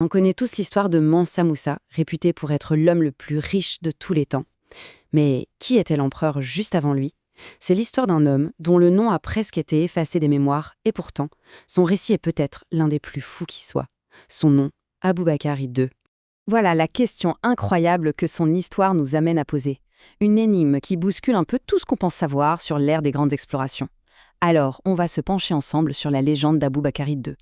On connaît tous l'histoire de Mansa Moussa, réputé pour être l'homme le plus riche de tous les temps. Mais qui était l'empereur juste avant lui? C'est l'histoire d'un homme dont le nom a presque été effacé des mémoires, et pourtant, son récit est peut-être l'un des plus fous qui soit. Son nom, Aboubakar II. Voilà la question incroyable que son histoire nous amène à poser. Une énigme qui bouscule un peu tout ce qu'on pense savoir sur l'ère des grandes explorations. Alors, on va se pencher ensemble sur la légende d'Aboubakar II.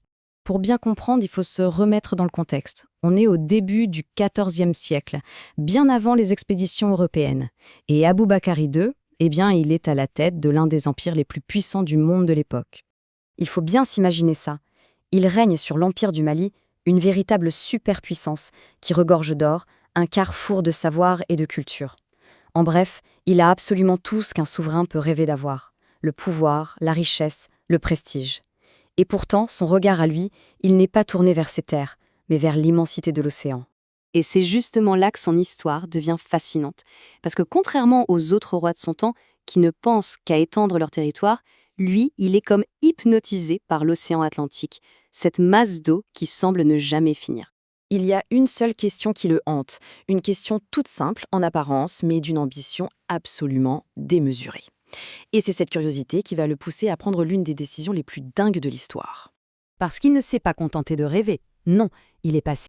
Pour bien comprendre, il faut se remettre dans le contexte. On est au début du XIVe siècle, bien avant les expéditions européennes. Et Aboubakar II, eh bien, il est à la tête de l'un des empires les plus puissants du monde de l'époque. Il faut bien s'imaginer ça. Il règne sur l'empire du Mali, une véritable superpuissance qui regorge d'or, un carrefour de savoir et de culture. En bref, il a absolument tout ce qu'un souverain peut rêver d'avoir. Le pouvoir, la richesse, le prestige. Et pourtant, son regard à lui, il n'est pas tourné vers ces terres, mais vers l'immensité de l'océan. Et c'est justement là que son histoire devient fascinante. Parce que contrairement aux autres rois de son temps, qui ne pensent qu'à étendre leur territoire, lui, il est comme hypnotisé par l'océan Atlantique, cette masse d'eau qui semble ne jamais finir. Il y a une seule question qui le hante, une question toute simple en apparence, mais d'une ambition absolument démesurée. Et c'est cette curiosité qui va le pousser à prendre l'une des décisions les plus dingues de l'histoire. Parce qu'il ne s'est pas contenté de rêver. Non, il est passé